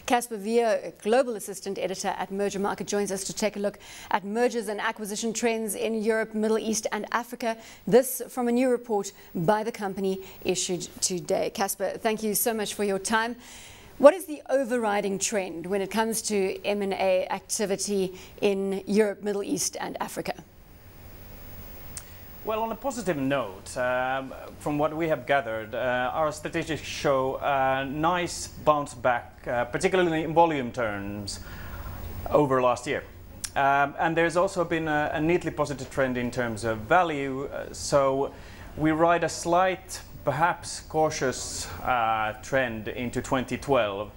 Kasper Viio, Global Assistant Editor at Mergermarket, joins us to take a look at mergers and acquisition trends in Europe, Middle East and Africa. This from a new report by the company issued today. Kasper, thank you so much for your time. What is the overriding trend when it comes to M&A activity in Europe, Middle East and Africa? Well, on a positive note, from what we have gathered, our statistics show a nice bounce back, particularly in volume terms, over last year. And there's also been a neatly positive trend in terms of value. So we ride a slight, perhaps cautious trend into 2012.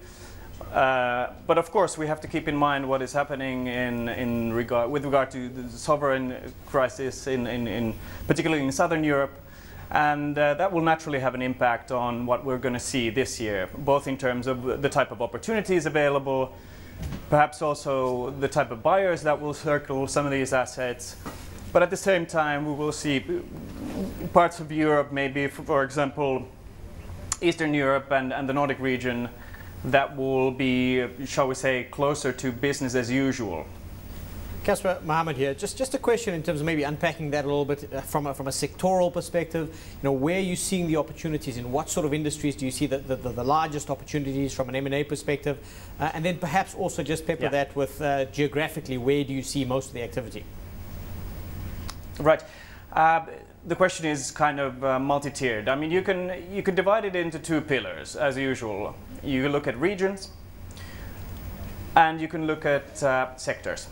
But of course, we have to keep in mind what is happening with regard to the sovereign crisis, particularly in Southern Europe, and that will naturally have an impact on what we're going to see this year, both in terms of the type of opportunities available, perhaps also the type of buyers that will circle some of these assets. But at the same time, we will see parts of Europe, maybe, for example, Eastern Europe and the Nordic region, that will be, shall we say, closer to business as usual. Kasper, Mohammed here. Just a question in terms of maybe unpacking that a little bit from a sectoral perspective. Where are you seeing the opportunities? In what sort of industries do you see the largest opportunities from an M&A perspective? And then perhaps also just pepper that with geographically, where do you see most of the activity? Right. The question is kind of multi-tiered. I mean, you can divide it into two pillars, as usual. You can look at regions, and you can look at sectors.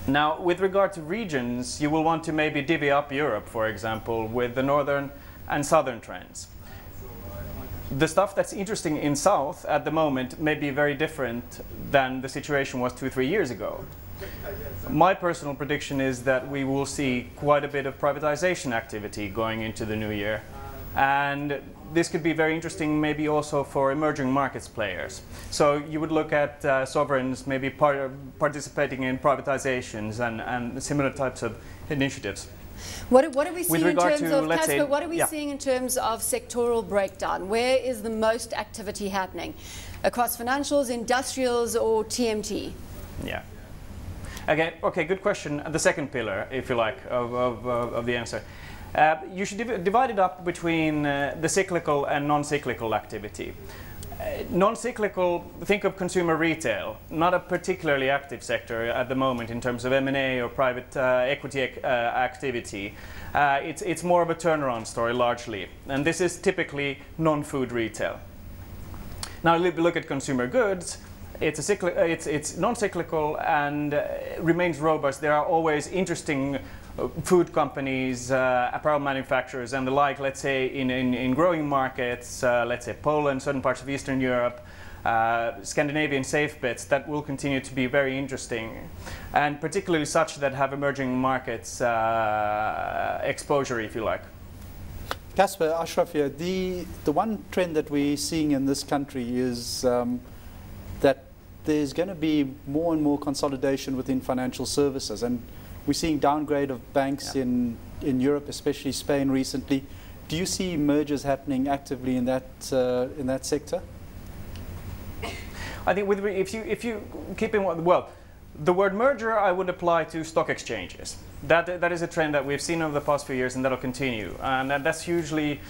Now, with regard to regions, you will want to maybe divvy up Europe, for example, with the northern and southern trends. The stuff that's interesting in South at the moment may be very different than the situation was 2-3 years ago. My personal prediction is that we will see quite a bit of privatization activity going into the new year. And this could be very interesting maybe also for emerging markets players. So you would look at sovereigns maybe participating in privatizations and similar types of initiatives. What are we seeing in terms of, Kasper, what are we seeing in terms of sectoral breakdown? Where is the most activity happening? Across financials, industrials or TMT? Yeah. Okay, good question. The second pillar, if you like, of the answer. You should divide it up between the cyclical and non-cyclical activity. Non-cyclical, think of consumer retail, not a particularly active sector at the moment in terms of M&A or private equity activity. It's more of a turnaround story largely, and this is typically non-food retail. Now, if you look at consumer goods, it's non-cyclical and remains robust. There are always interesting food companies, apparel manufacturers and the like, let's say in growing markets, let's say Poland, certain parts of Eastern Europe, Scandinavian safe bets that will continue to be very interesting, and particularly such that have emerging markets exposure, if you like. Kasper, Ashraf here. The one trend that we're seeing in this country is that there's going to be more and more consolidation within financial services, and we're seeing downgrade of banks in Europe, especially Spain recently. Do you see mergers happening actively in that sector? I think if you keep in mind, well, the word merger I would apply to stock exchanges. That is a trend that we've seen over the past few years, and that'll continue, and that's hugely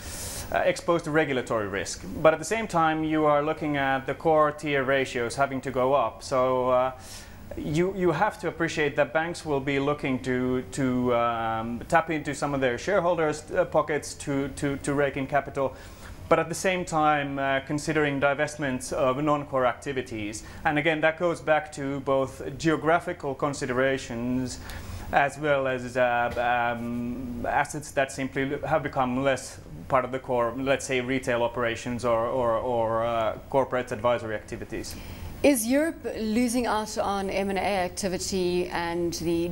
exposed to regulatory risk. But at the same time, you are looking at the core tier ratios having to go up. So you have to appreciate that banks will be looking to tap into some of their shareholders' pockets to rake in capital. But at the same time, considering divestments of non-core activities. And again, that goes back to both geographical considerations as well as assets that simply have become less part of the core, let's say retail operations or corporate advisory activities. Is Europe losing out on M&A activity and the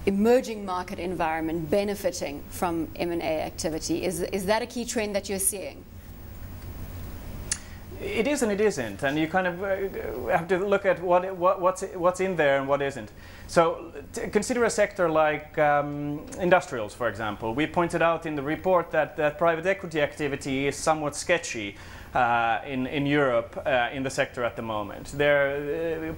emerging market environment benefiting from M&A activity? Is that a key trend that you're seeing? It is and it isn't, and you kind of have to look at what's in there and what isn't. So consider a sector like industrials, for example. We pointed out in the report that private equity activity is somewhat sketchy. in Europe in the sector at the moment.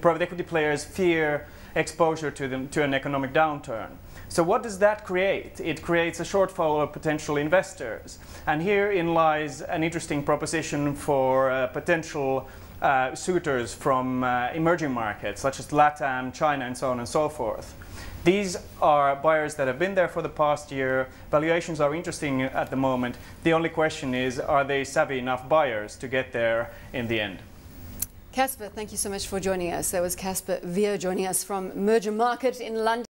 Private equity players fear exposure to an economic downturn. So what does that create? It creates a shortfall of potential investors. And herein lies an interesting proposition for potential suitors from emerging markets, such as LATAM, China, and so on and so forth. These are buyers that have been there for the past year. Valuations are interesting at the moment. The only question is, are they savvy enough buyers to get there in the end? Kasper, thank you so much for joining us. That was Kasper Viio joining us from Mergermarket in London.